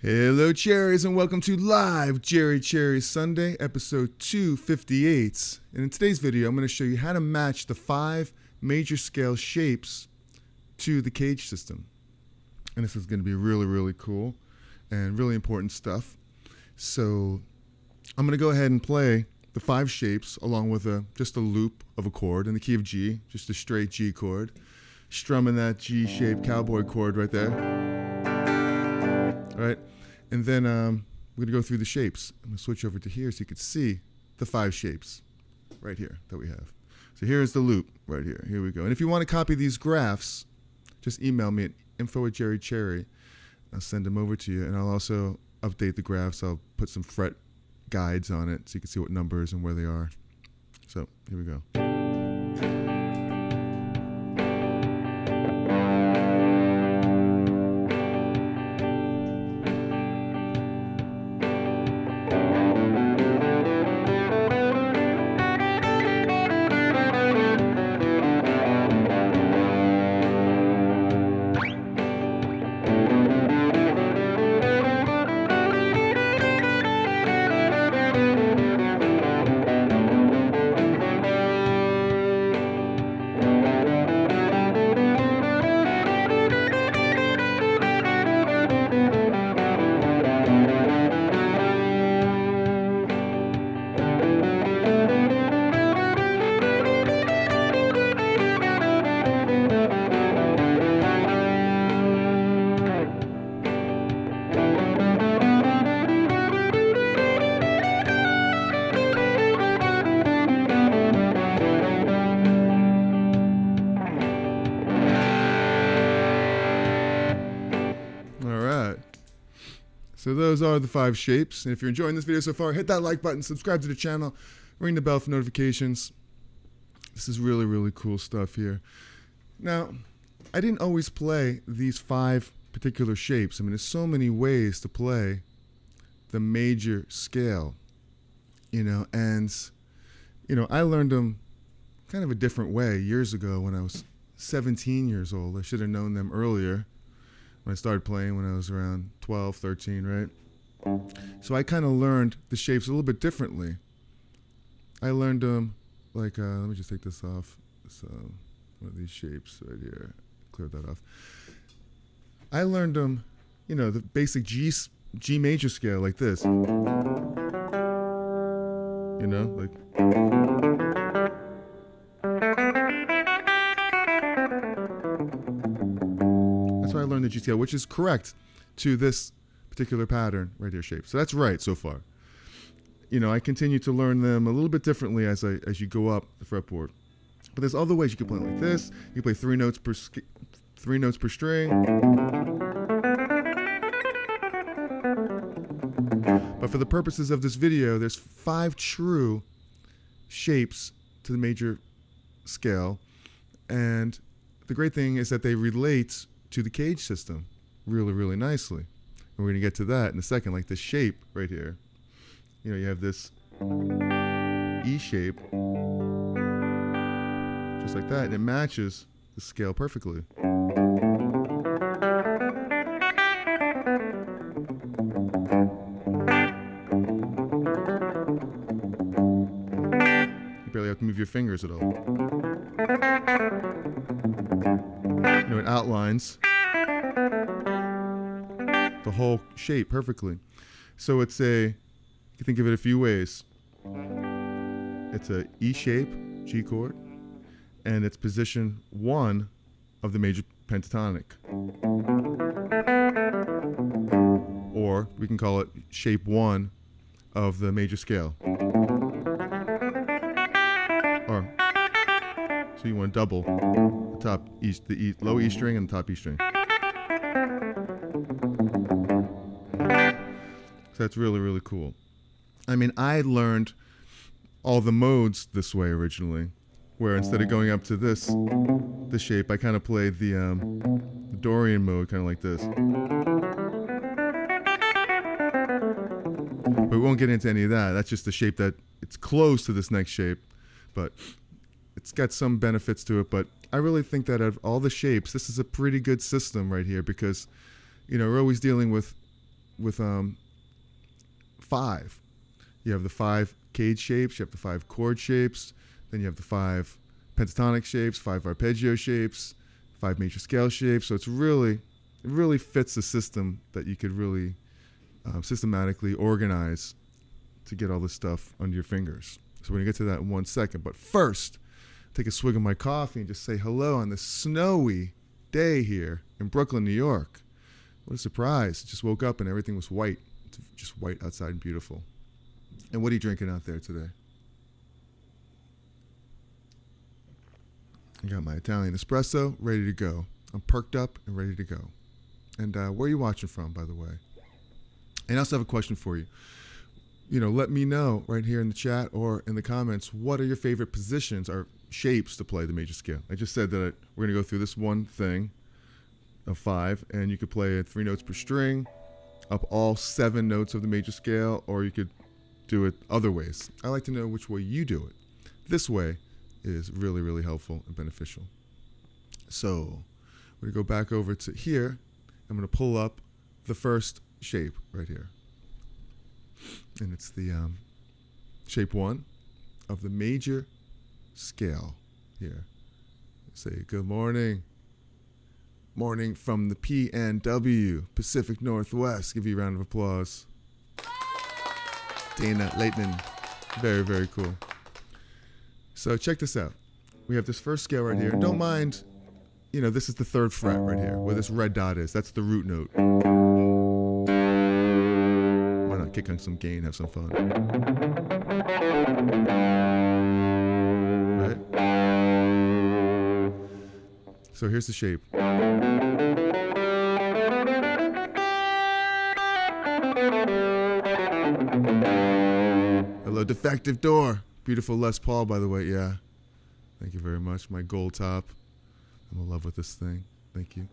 Hello, Cherries, and welcome to Live Cherries Sunday, episode 258. And in today's video, I'm going to show you how to match the 5 major scale shapes to the CAGED system. And this is going to be really cool and really important stuff. So I'm going to go ahead and play the 5 shapes along with just a loop of a chord in the key of G, just a straight G chord, strumming that G-shaped cowboy chord right there. All right, and then we're gonna go through the shapes. I'm gonna switch over to here so you can see the 5 shapes right here that we have. So here's the loop right here. Here we go. And if you want to copy these graphs, just email me at info@cherry. I'll send them over to you, and I'll also update the graphs. I'll put some fret guides on it so you can see what numbers and where they are. So here we go. So those are the 5 shapes. And if you're enjoying this video so far, hit that like button, subscribe to the channel, ring the bell for notifications. This is really cool stuff here. Now, I didn't always play these 5 particular shapes. I mean, there's so many ways to play the major scale, and I learned them kind of a different way years ago when I was 17 years old. I should have known them earlier. When I started playing when I was around 12, 13, right? So I kind of learned the shapes a little bit differently. I learned them like, let me just take this off. One of these shapes right here. Clear that off. I learned them, the basic G major scale like this. Like. That's why I learned the G scale, which is correct to this particular pattern right here shape. So that's right so far. I continue to learn them a little bit differently as you go up the fretboard. But there's other ways you can play like this. You can play 3 notes per string. But for the purposes of this video, there's 5 true shapes to the major scale, and the great thing is that they relate to the CAGED system really nicely. And we're going to get to that in a second, like this shape right here. You have this E shape, just like that, and it matches the scale perfectly. You barely have to move your fingers at all. It outlines the whole shape perfectly. So you can think of it a few ways. It's a E shape, G chord, and it's position 1 of the major pentatonic. Or we can call it shape 1 of the major scale. So you want to double the top the low E string and the top E string. So that's really cool. I mean, I learned all the modes this way originally, where instead of going up to this shape, I kind of played the Dorian mode, kind of like this. But we won't get into any of that. That's just the shape that it's close to this next shape, but it's got some benefits to it. But I really think that out of all the shapes, this is a pretty good system right here because, we're always dealing with with 5. You have the 5 CAGED shapes, you have the 5 chord shapes, then you have the 5 pentatonic shapes, 5 arpeggio shapes, 5 major scale shapes. So it really fits the system that you could really systematically organize to get all this stuff under your fingers. So we're gonna get to that in 1 second. But first, take a swig of my coffee and just say hello on this snowy day here in Brooklyn, New York. What a surprise. Just woke up and everything was white. It's just white outside and beautiful. And what are you drinking out there today? I got my Italian espresso ready to go. I'm perked up and ready to go. And where are you watching from, by the way? And I also have a question for you. Let me know right here in the chat or in the comments, what are your favorite positions or shapes to play the major scale? I just said that we're going to go through this one thing of 5, and you could play it 3 notes per string, up all 7 notes of the major scale, or you could do it other ways. I like to know which way you do it. This way is really, really helpful and beneficial. So we're going to go back over to here. I'm going to pull up the first shape right here. And it's the shape 1 of the major scale here. Say good morning. Morning from the PNW, Pacific Northwest. Give you a round of applause. Dana Leighton. Very, very cool. So check this out. We have this first scale right here. Don't mind, this is the 3rd fret right here, where this red dot is. That's the root note. Why not kick on some gain, have some fun? Right? So here's the shape. Hello, defective door. Beautiful Les Paul, by the way. Yeah. Thank you very much. My gold top. I'm in love with this thing. Thank you.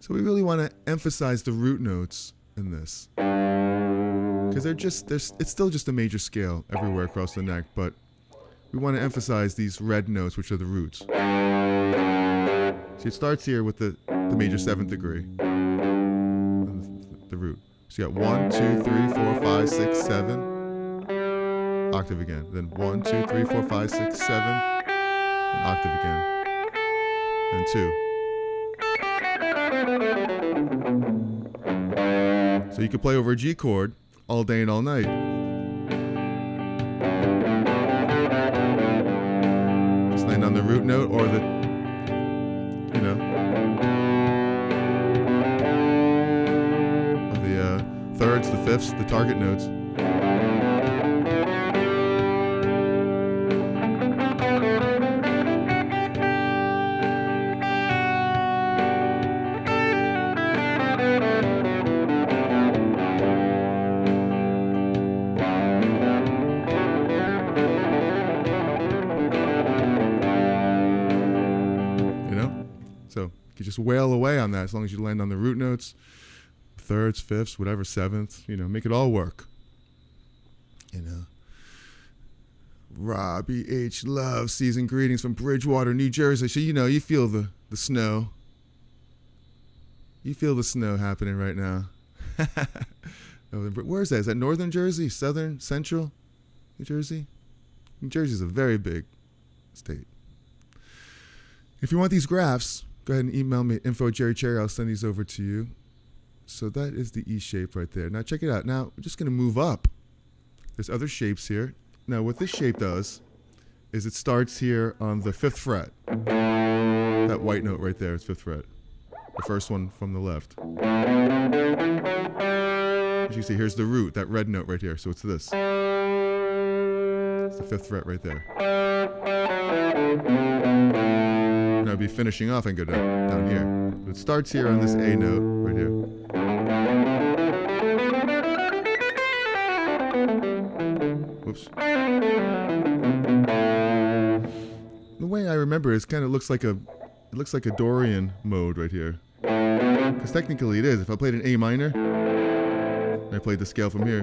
So we really want to emphasize the root notes in this, because it's still just a major scale everywhere across the neck, but we want to emphasize these red notes, which are the roots. See, it starts here with the major 7th degree, the root. So you got 1, 2, 3, 4, 5, 6, 7. Octave again. Then 1, 2, 3, 4, 5, 6, 7. An octave again. Then 2. So you could play over a G chord all day and all night. Just land on the root note or the, or the thirds, the fifths, the target notes. So you could just wail away on that as long as you land on the root notes, thirds, fifths, whatever, 7th, make it all work. Robbie H. Love, season greetings from Bridgewater, New Jersey. So you feel the snow. You feel the snow happening right now. Where is that? Is that northern Jersey, southern, central New Jersey? New Jersey is a very big state. If you want these graphs, go ahead and email me at info@jerrycherry. I'll send these over to you. So that is the E shape right there. Now check it out. Now we're just going to move up. There's other shapes here. Now what this shape does is it starts here on the 5th fret. That white note right there is 5th fret. The first one from the left. As you see, here's the root, that red note right here. So it's this. It's the 5th fret right there. And I'll be finishing off and go down here. It starts here on this A note right here. Whoops. The way I remember it, kind of looks like a Dorian mode right here. Because technically it is. If I played an A minor, and I played the scale from here,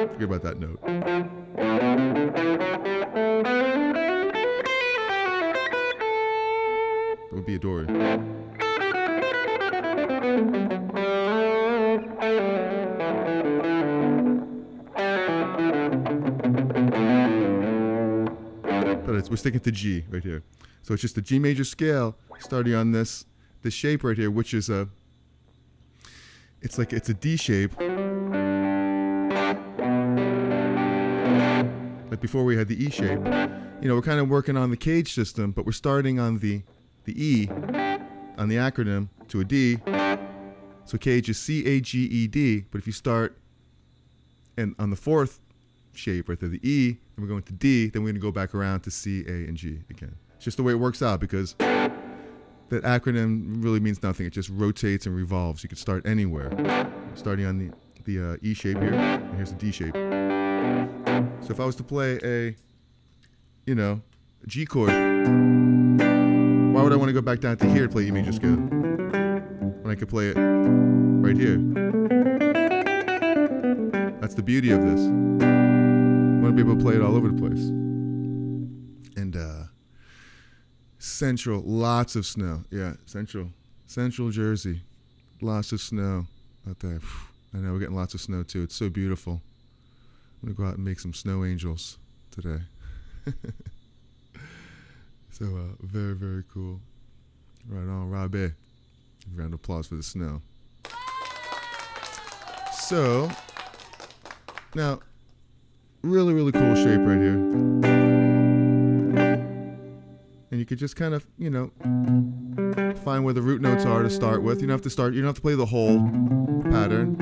forget about that note. That would be a Dorian. But we're sticking to G right here. So it's just a G major scale starting on this shape right here, which is it's a D shape. Like before we had the E shape. You know, we're kind of working on the CAGED system, but we're starting on the E, on the acronym, to a D. So CAGED is CAGED, but if you start and on the fourth shape right there, the E, then we're going to D, then we're going to go back around to C, A, and G again. It's just the way it works out, because that acronym really means nothing. It just rotates and revolves. You could start anywhere. Starting on the E shape here, and here's the D shape. So if I was to play a G chord, why would I want to go back down to here to play E major scale when I could play it right here? That's the beauty of this. I want to be able to play it all over the place. And Central, lots of snow. Yeah, Central Jersey, lots of snow out there. I know we're getting lots of snow too. It's so beautiful. I'm gonna go out and make some snow angels today. So very, very cool. Right on, Robbie. Round of applause for the snow. So now, really, really cool shape right here. And you could just kind of, find where the root notes are to start with. You don't have to play the whole pattern.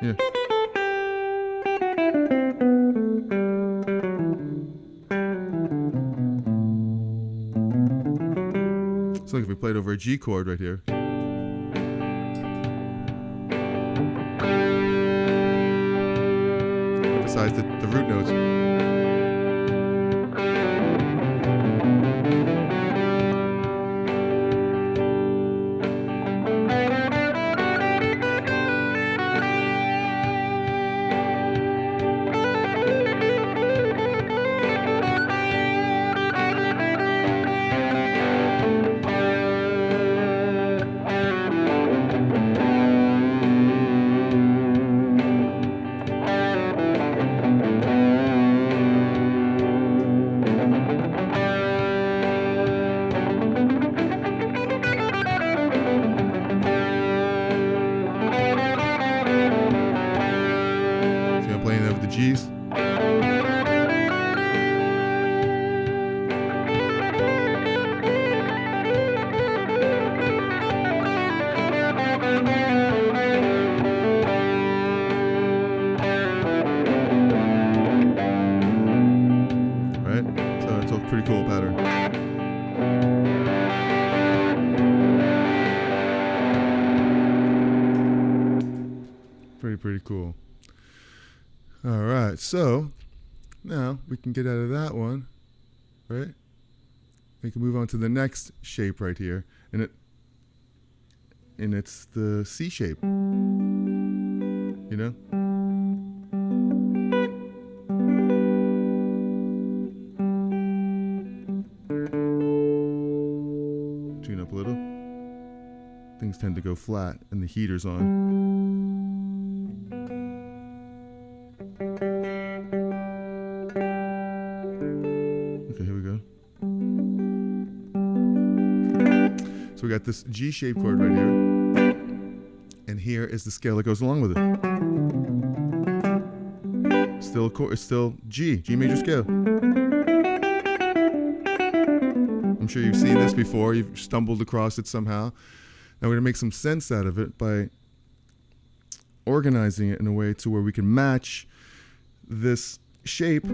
Yeah. So like if we played over a G chord right here. Emphasize the root notes. G's. Right? So it's a pretty cool pattern. Pretty cool. All right, so now we can get out of that one, right? We can move on to the next shape right here, and it's the C shape. You know? Tune up a little. Things tend to go flat, and the heater's on. So we got this G shape chord right here, and here is the scale that goes along with it. It's still G major scale. I'm sure you've seen this before. You've stumbled across it somehow. Now we're gonna make some sense out of it by organizing it in a way to where we can match this shape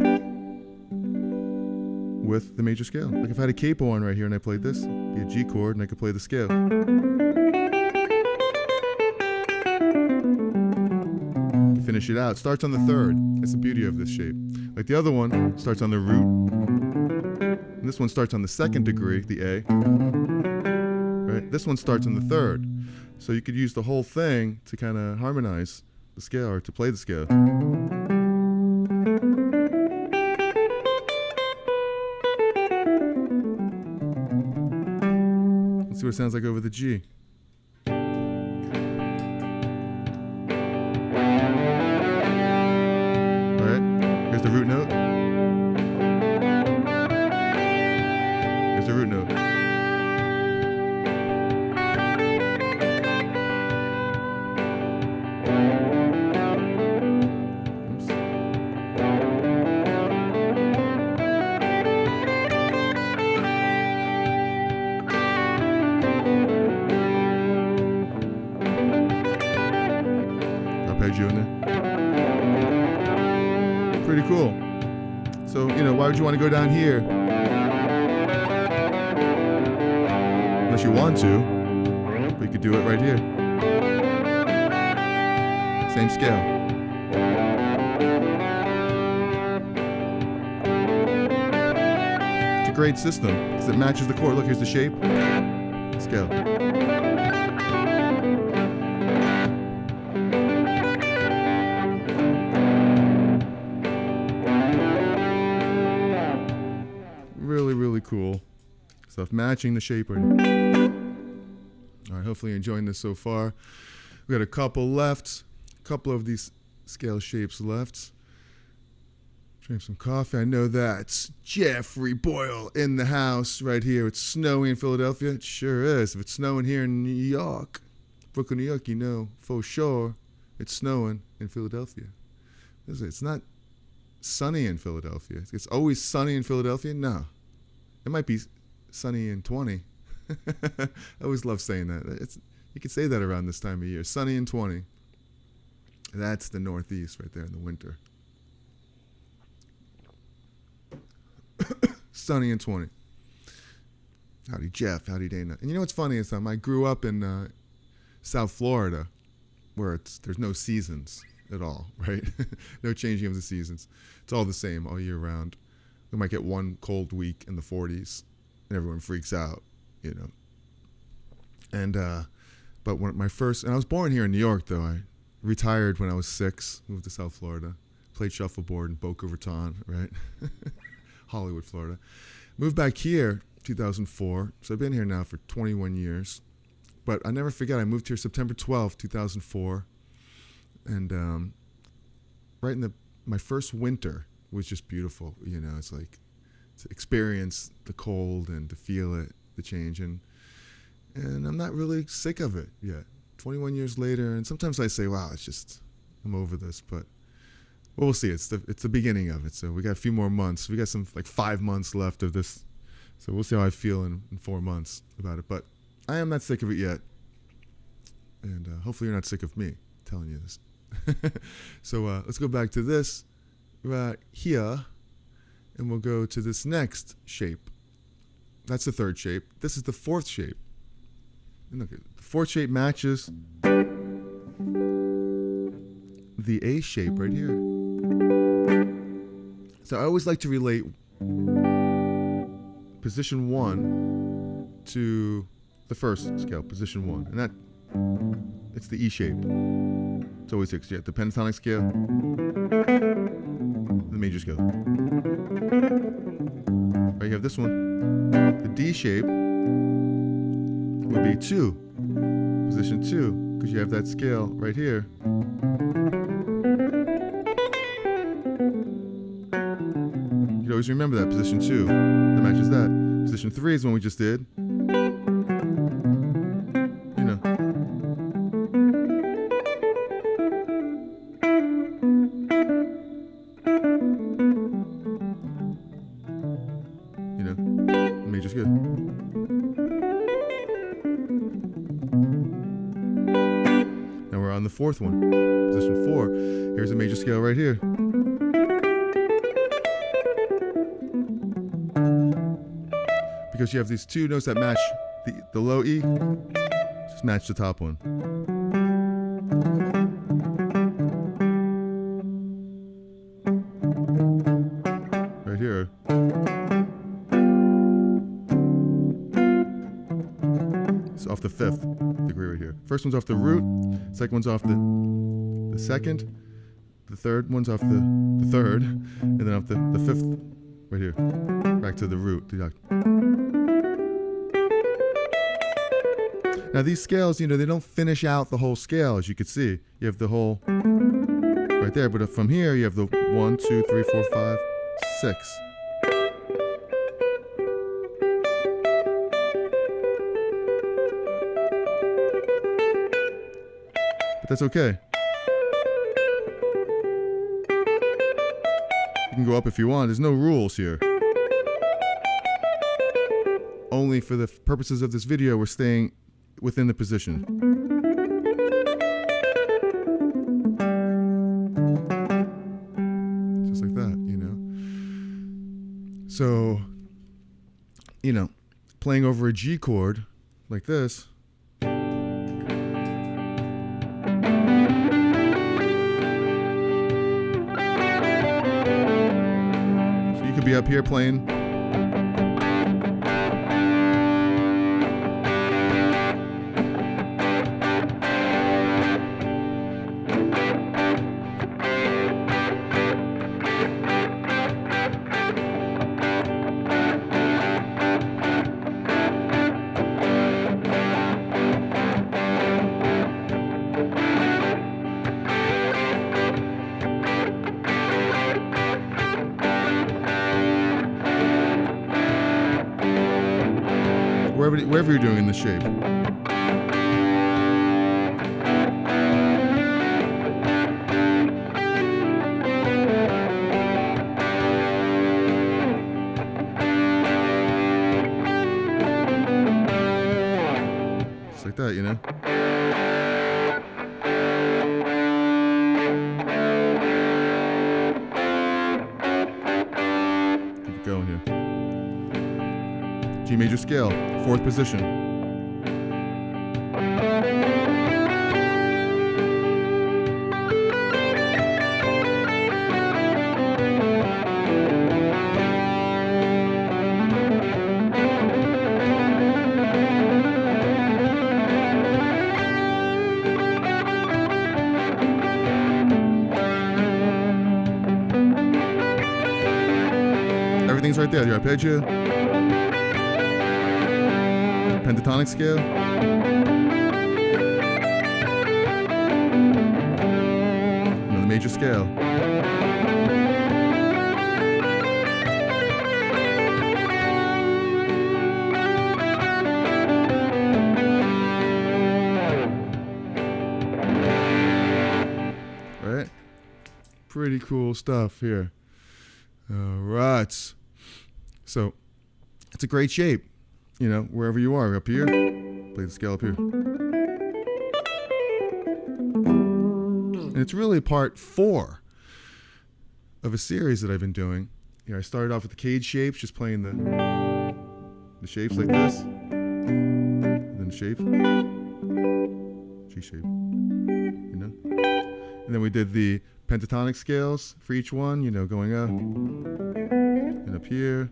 with the major scale. Like if I had a capo on right here and I played this, it'd be a G chord and I could play the scale. Finish it out. It starts on the third. That's the beauty of this shape. Like the other one starts on the root. And this one starts on the second degree, the A. Right? This one starts on the third. So you could use the whole thing to kind of harmonize the scale or to play the scale. See what it sounds like over the G. Alright, here's the root note. Here's the root note. Arpeggio in there. Pretty cool. So, why would you want to go down here? Unless you want to. But you could do it right here. Same scale. It's a great system because it matches the chord. Look, here's the shape. Scale. Really cool stuff. Matching the shape. All right, hopefully you're enjoying this so far. We got a couple left. A couple of these scale shapes left. Drink some coffee. I know that's Jeffrey Boyle in the house right here. It's snowy in Philadelphia. It sure is. If it's snowing here in New York, Brooklyn, New York, for sure it's snowing in Philadelphia. It's not sunny in Philadelphia. It's always sunny in Philadelphia? No. It might be sunny in 20. I always love saying that. You can say that around this time of year. Sunny in 20. That's the Northeast right there in the winter. Sunny in 20. Howdy Jeff, howdy Dana. And you know what's funny is I grew up in South Florida where there's no seasons at all, right? No changing of the seasons. It's all the same all year round. We might get one cold week in the 40s, and everyone freaks out, And but and I was born here in New York, though. I retired when I was 6, moved to South Florida, played shuffleboard in Boca Raton, right? Hollywood, Florida. Moved back here 2004, so I've been here now for 21 years. But I never forget, I moved here September 12th, 2004, and right in my first winter was just beautiful. It's like to experience the cold and to feel it, the change, and I'm not really sick of it yet. 21 years later, and sometimes I say, wow, I'm over this, but we'll see. It's the beginning of it. So we got a few more months. We got some 5 months left of this. So we'll see how I feel in 4 months about it. But I am not sick of it yet. And hopefully you're not sick of me telling you this. So let's go back to this right here. And we'll go to this next shape. That's the third shape. This is the fourth shape. And look, the fourth shape matches the A shape right here. So I always like to relate position 1 to the first scale, position 1. And it's the E shape. It's always 6. Yeah, the pentatonic scale, the major scale. Right, you have this one. The D shape would be 2, position 2, because you have that scale right here. You always remember that, position 2, that matches that. Position 3 is one we just did. Major scale. Now we're on the fourth one, position 4. Here's a major scale right here. Because you have these two notes that match the low E, just match the top one. Right here. It's off the 5th degree right here. First one's off the root, second one's off the second, the third one's off the third, and then off the 5th right here. Back to the root. Now these scales, they don't finish out the whole scale, as you can see. You have the whole right there, but from here you have the 1, 2, 3, 4, 5, 6. But that's okay. You can go up if you want. There's no rules here. Only for the purposes of this video, we're staying within the position. Just like that, So, playing over a G chord like this. So you could be up here playing. Wherever you're doing in the shape. Just like that, Keep it going here. G major scale, 4th position. Everything's right there. Your arpeggio. Pentatonic scale. Another major scale. Right? Pretty cool stuff here. All right. So, it's a great shape. Wherever you are, up here, play the scale up here. And it's really part 4 of a series that I've been doing. I started off with the CAGED shapes, just playing the shapes like this. And then the shape. G shape. And then we did the pentatonic scales for each one, going up and up here,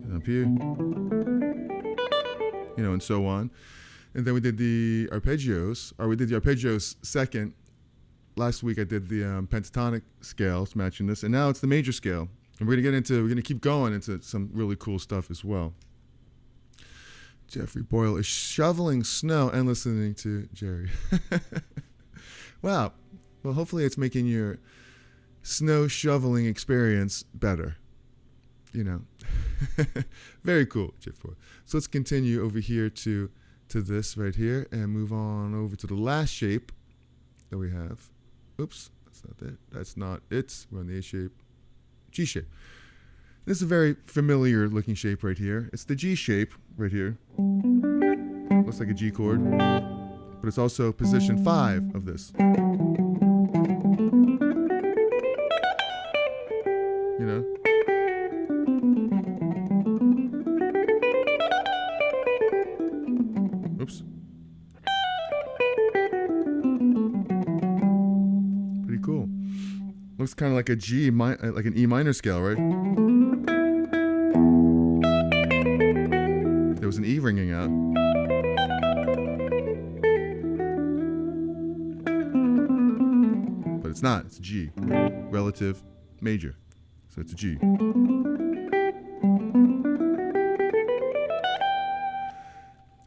and up here, and so on. And then we did the arpeggios, second. Last week I did the pentatonic scales matching this, and now it's the major scale. And we're going to keep going into some really cool stuff as well. Jeffrey Boyle is shoveling snow and listening to Jerry. Wow. Well, hopefully it's making your snow shoveling experience better. Very cool, Jeff Boyle. So let's continue over here to this right here and move on over to the last shape that we have. Oops, that's not it. That's not it. We're on the A shape. G shape. This is a very familiar looking shape right here. It's the G shape right here. Looks like a G chord, but it's also position 5 of this. Oops. Pretty cool. Looks kind of like a G, like an E minor scale, right? There was an E ringing out. But it's not. It's a G. Relative major. So it's a G.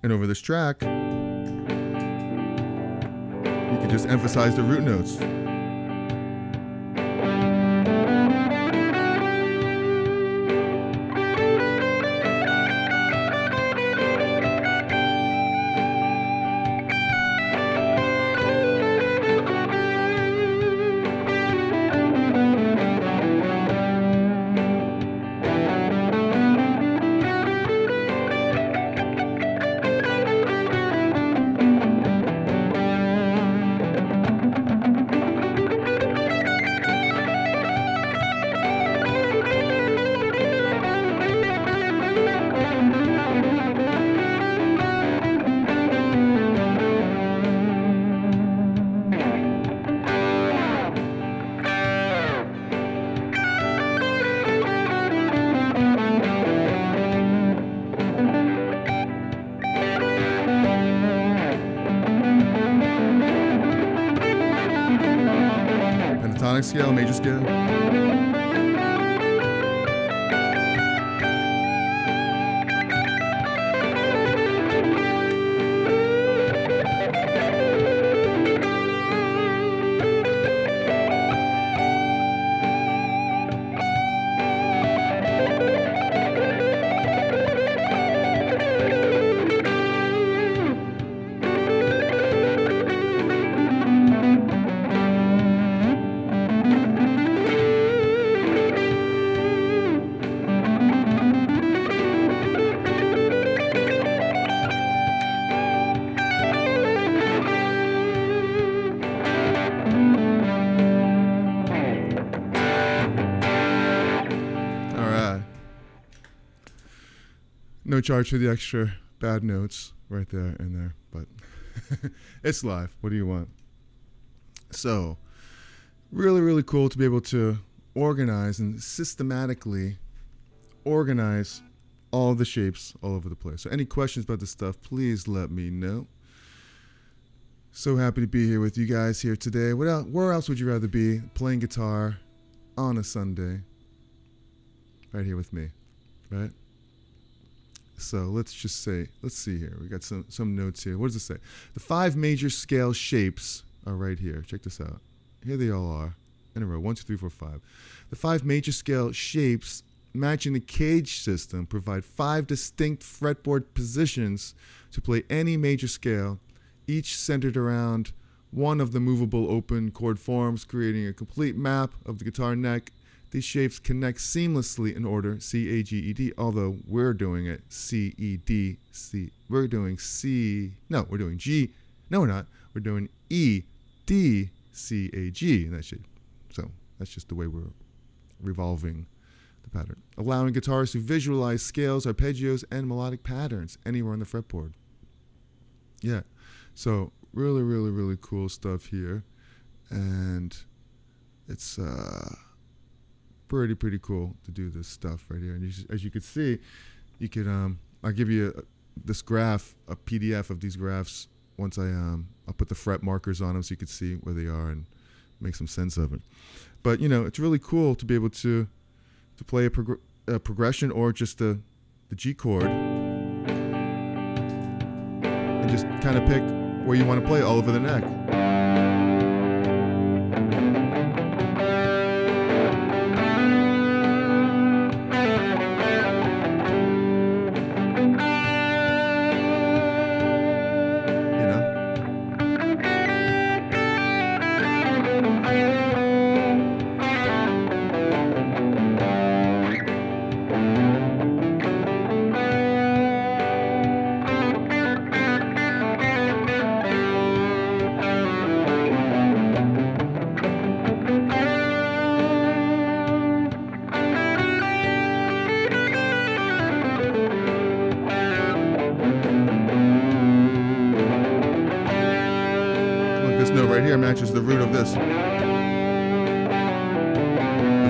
And over this track, you can just emphasize the root notes. Pentatonic scale, major scale. No charge for the extra bad notes right there and there, but it's live. What do you want? So, really, really cool to be able to organize and systematically organize all of the shapes all over the place. So any questions about this stuff, please let me know. So happy to be here with you guys here today. Where else would you rather be? Playing guitar on a Sunday. Right here with me, right? So let's see here. We got some notes here. What does it say? The 5 major scale shapes are right here. Check this out. Here they all are in a row. 1, 2, 3, 4, 5. The 5 major scale shapes matching the CAGED system provide 5 distinct fretboard positions to play any major scale, each centered around one of the movable open chord forms, creating a complete map of the guitar neck. These shapes connect seamlessly in order C-A-G-E-D, although we're doing it C-E-D-C. We're doing C. No, we're doing G. No, we're not. We're doing E-D-C-A-G in that shape. So that's just the way we're revolving the pattern. Allowing guitarists to visualize scales, arpeggios, and melodic patterns anywhere on the fretboard. Yeah. So really, really, really cool stuff here. And it's pretty cool to do this stuff right here. And as you can see, you could I'll give you this graph, a PDF of these graphs once I'll put the fret markers on them so you can see where they are and make some sense of it. But it's really cool to be able to play a progression or just the G chord and just kind of pick where you want to play all over the neck. This note right here matches the root of this. The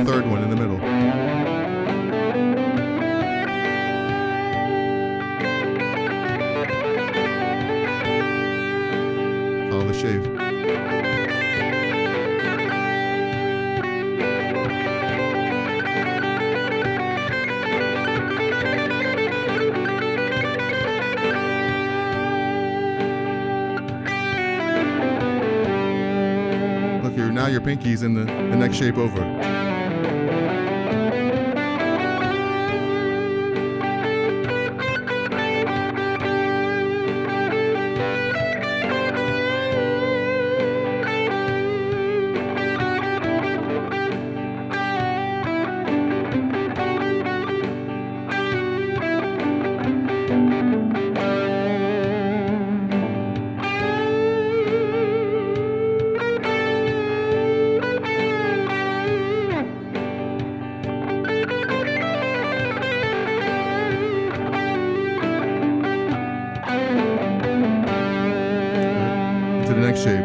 third one in the middle. Follow the shave. your pinky's in the next shape over. To the next shape.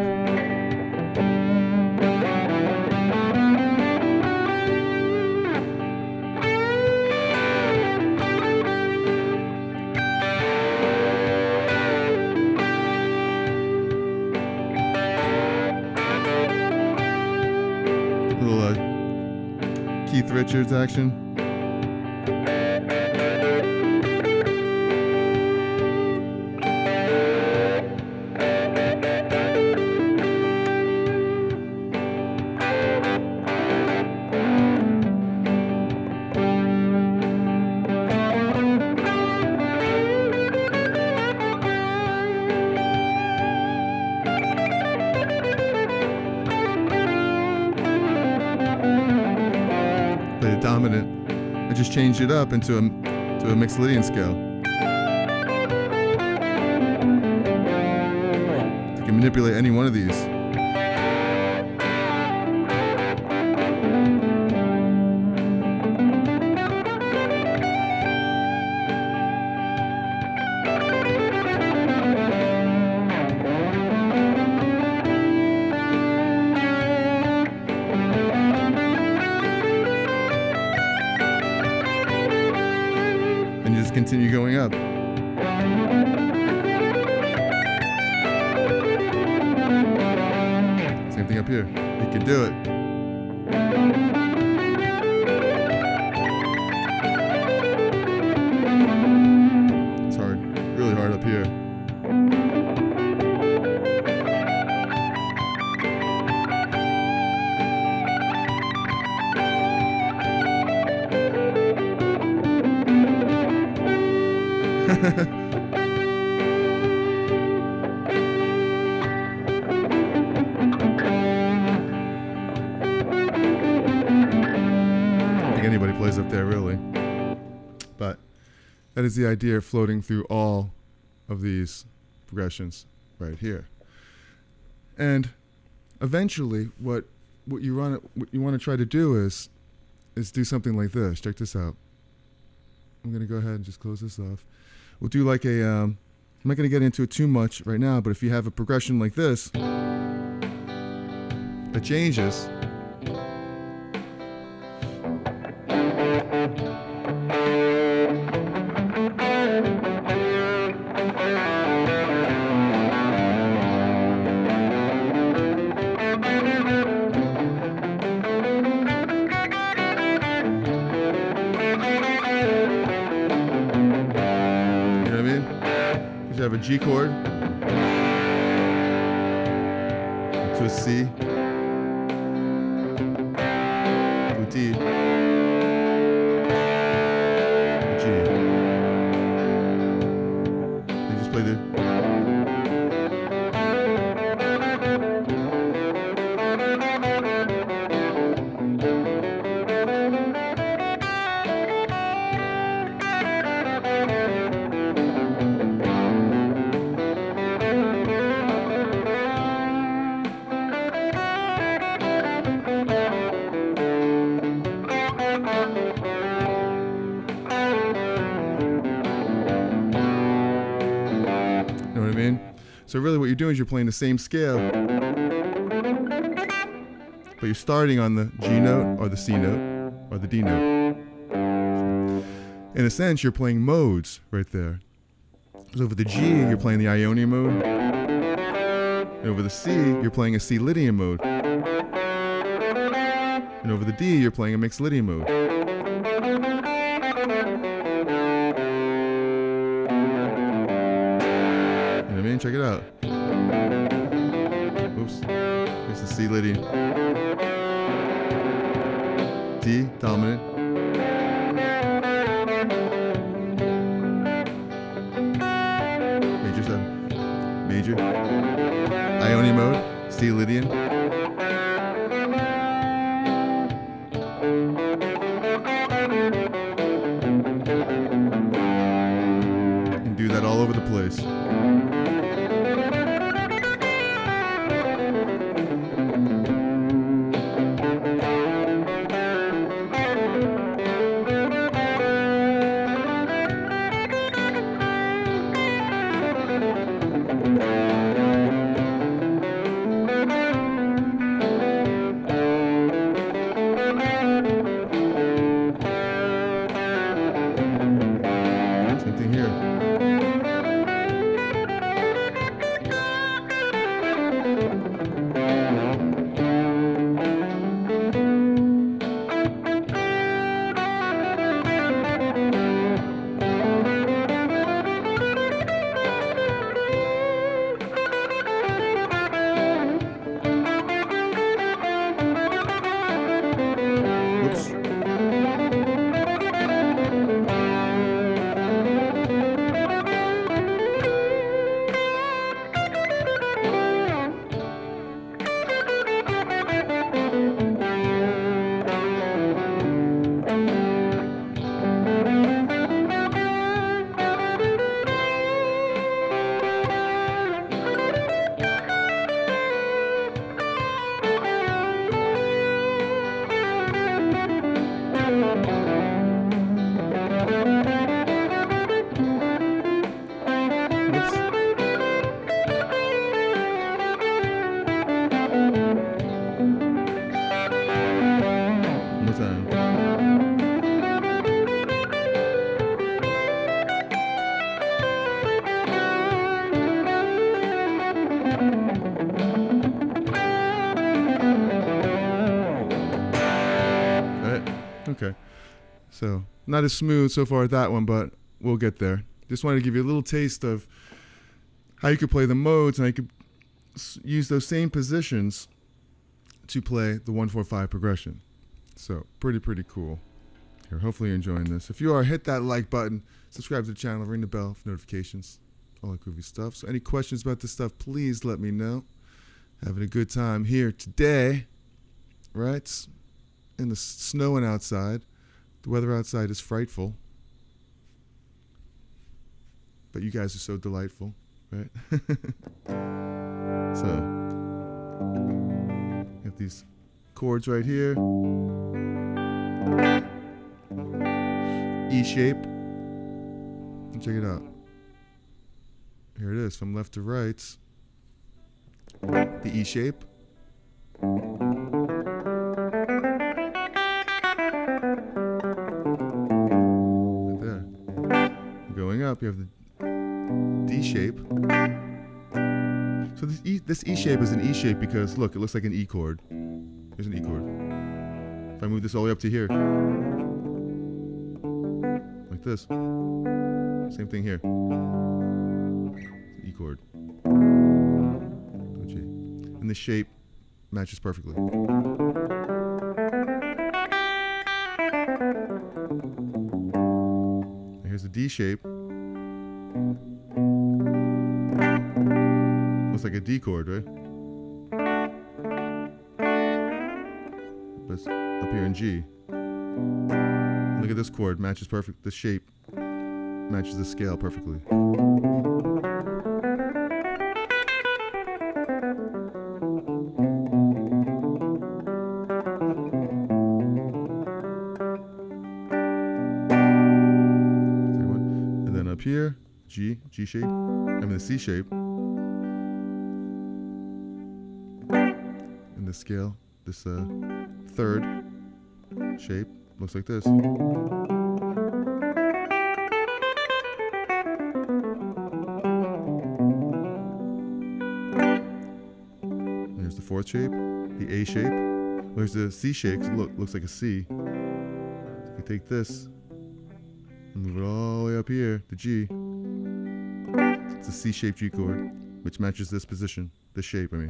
Little Keith Richards action. Play the dominant. I just changed it up into a mixed Lydian scale. You can manipulate any one of these. And you just continue going up. Same thing up here. You can do it. It's hard, really hard up here. I don't think anybody plays up there really, but that is the idea of floating through all of these progressions right here. And eventually, what you want to try to do is do something like this. Check this out. I'm gonna go ahead and just close this off. We'll do like a, I'm not going to get into it too much right now, but if you have a progression like this, that changes. You have a G chord to a C, to a D, a G. You just play the. You know what I mean? So really what you're doing is you're playing the same scale, but you're starting on the G note or the C note or the D note. In a sense, you're playing modes right there. So over the G, you're playing the Ionian mode. And over the C, you're playing a C Lydian mode. And over the D, you're playing a mixed Lydian mode. Check it out. Oops. Here's the C leading. D dominant. Major 7. Major. Ionian mode. C Lydian. And do that all over the place. Same thing here. Whoops. One more time. Alright, okay. So, not as smooth so far at that one, but we'll get there. Just wanted to give you a little taste of how you could play the modes, and I could use those same positions to play the 1-4-5 progression. So pretty cool. Here, hopefully you're enjoying this. If you are, hit that like button, subscribe to the channel, ring the bell for notifications, all that goofy stuff. So any questions about this stuff, please let me know. Having a good time here today, right? In the snowing outside. The weather outside is frightful, but you guys are so delightful, right? So, got these chords right here. E shape. And check it out. Here it is, from left to right. The E shape. Right there. Going up, you have the D shape. So this E shape is an E shape because, look, it looks like an E chord. Here's an E chord. If I move this all the way up to here, like this, same thing here. E chord. G. And the shape matches perfectly. And here's the D shape. Looks like a D chord, right? But it's up here in G. And look at this chord, matches perfect. The shape matches the scale perfectly. And then up here, G shape. I mean the C shape. And the scale, this third shape looks like this. There's the fourth shape, the A shape. There's the C shape. Looks like a C. So you take this and move it all the way up here to G. It's a C-shaped G chord, which matches this position, this shape, I mean.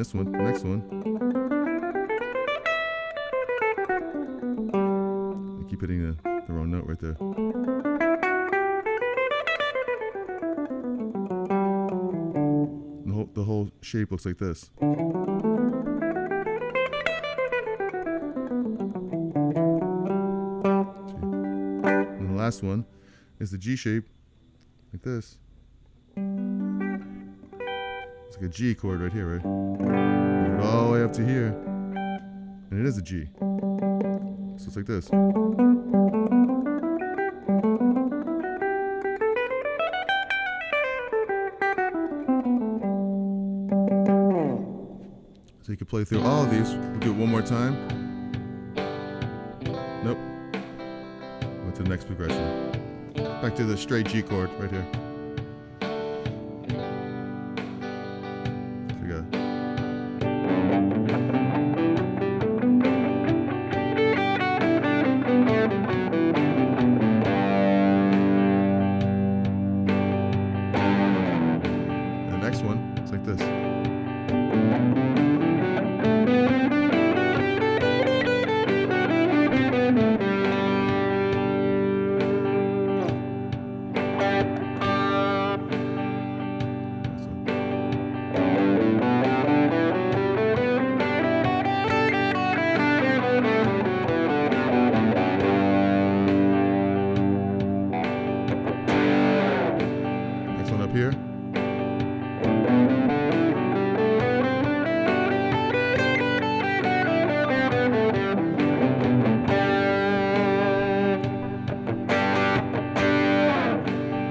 this one, the next one. I keep hitting the wrong note right there. The whole shape looks like this. And the last one is the G shape, like this. It's like a G chord right here, right? Move it all the way up to here, and it is a G. So it's like this. So you can play through all of these. We'll do it one more time. Nope. Went to the next progression. Back to the straight G chord right here. So we got. And the next one, it's like this. Here.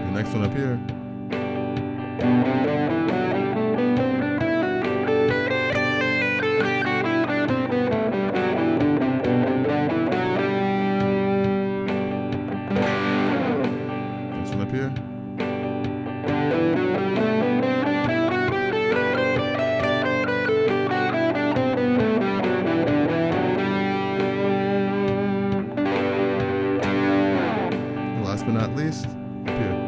The next one up here. Next one up here. Last but not least, up here.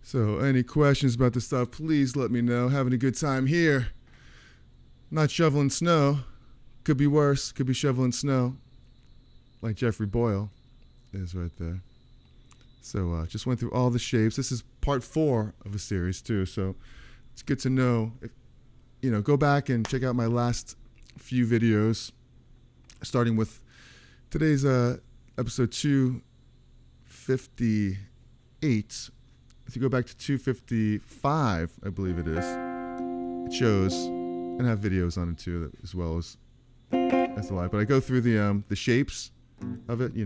So any questions about this stuff, please let me know. Having a good time here. Not shoveling snow. Could be worse. Could be shoveling snow. Like Jeffrey Boyle is right there. So just went through all the shapes. This is part 4 of a series too. So it's good to know. Go back and check out my last few videos, starting with today's episode 258. If you go back to 255, I believe it is, it shows, and I have videos on it too, as well as the live. But I go through the shapes of it,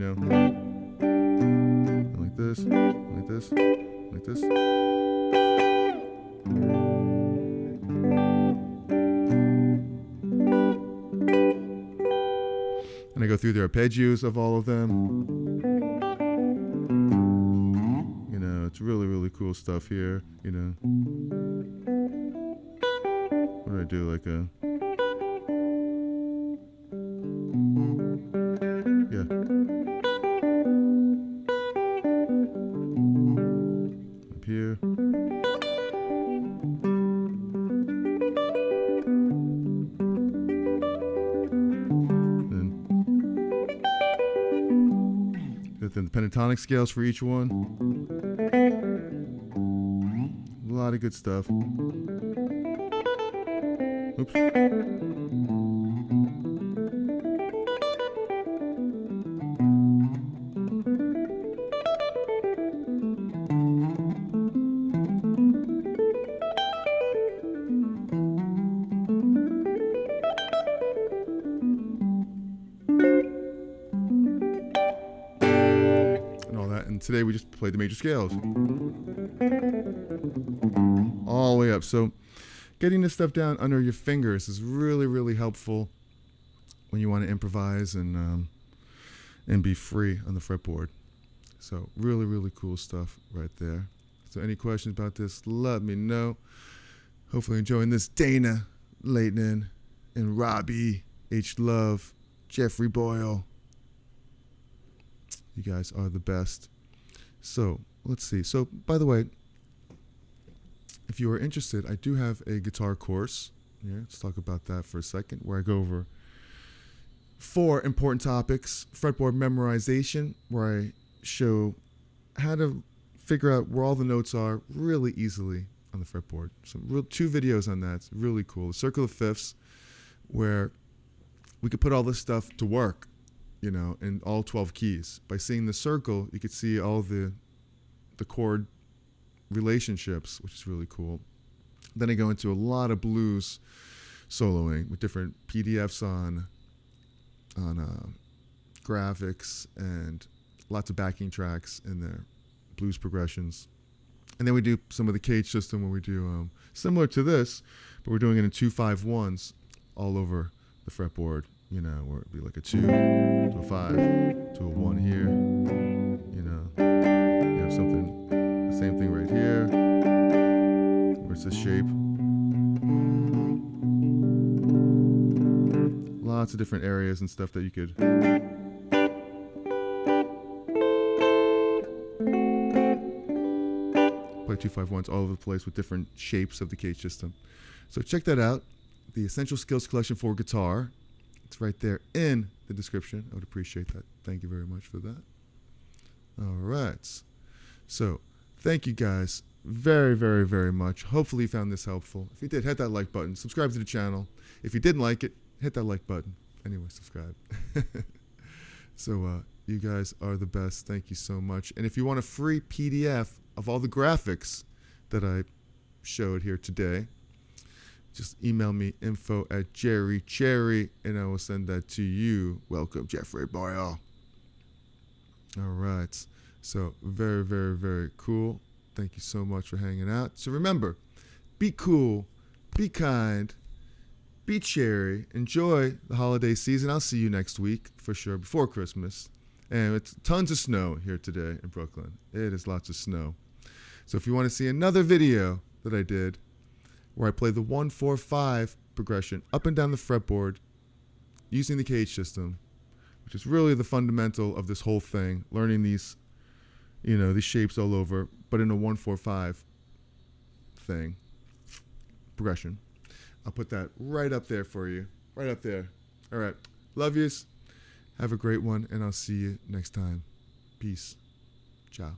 like this, like this, like this. And I go through the arpeggios of all of them. It's really, really cool stuff here, What do I do? Like a... then the pentatonic scales for each one. A lot of good stuff. Oops. And today we just played the major scales all the way up. So getting this stuff down under your fingers is really, really helpful when you want to improvise and be free on the fretboard. So really, really cool stuff right there. So any questions about this, let me know. Hopefully enjoying this. Dana, Leighton, and Robbie, H. Love, Jeffrey Boyle. You guys are the best. So let's see. So by the way, if you are interested, I do have a guitar course. Yeah, let's talk about that for a second, where I go over 4 important topics. Fretboard memorization, where I show how to figure out where all the notes are really easily on the fretboard. Some 2 videos on that. It's really cool. The circle of fifths, where we could put all this stuff to work, you know, in all 12 keys. By seeing the circle, you could see all the chord relationships, which is really cool. Then I go into a lot of blues soloing with different PDFs on graphics and lots of backing tracks in there, blues progressions. And then we do some of the CAGED system, where we do similar to this, but we're doing it in 2-5-1s all over the fretboard. You know, where it'd be like a 2 to a 5 to a 1 here. You know, you have something, the same thing right here, where it's this shape. Lots of different areas and stuff that you could play 2-5-1s all over the place with different shapes of the CAGED system. So check that out. The Essential Skills Collection for Guitar. It's right there in the description. I would appreciate that. Thank you very much for that. All right. So thank you guys very, very, very much. Hopefully you found this helpful. If you did, hit that like button. Subscribe to the channel. If you didn't like it, hit that like button. Anyway, subscribe. So you guys are the best. Thank you so much. And if you want a free PDF of all the graphics that I showed here today, just email me info@JerryCherry, and I will send that to you. Welcome, Jeffrey Boyle. All right. So very, very, very cool. Thank you so much for hanging out. So remember, be cool, be kind, be cherry. Enjoy the holiday season. I'll see you next week for sure, before Christmas. And it's tons of snow here today in Brooklyn. It is lots of snow. So if you want to see another video that I did, where I play the 1-4-5 progression up and down the fretboard using the CAGED system, which is really the fundamental of this whole thing, learning these, you know, these shapes all over, but in a 1-4-5 thing, progression. I'll put that right up there for you, right up there. All right, love yous. Have a great one, and I'll see you next time. Peace. Ciao.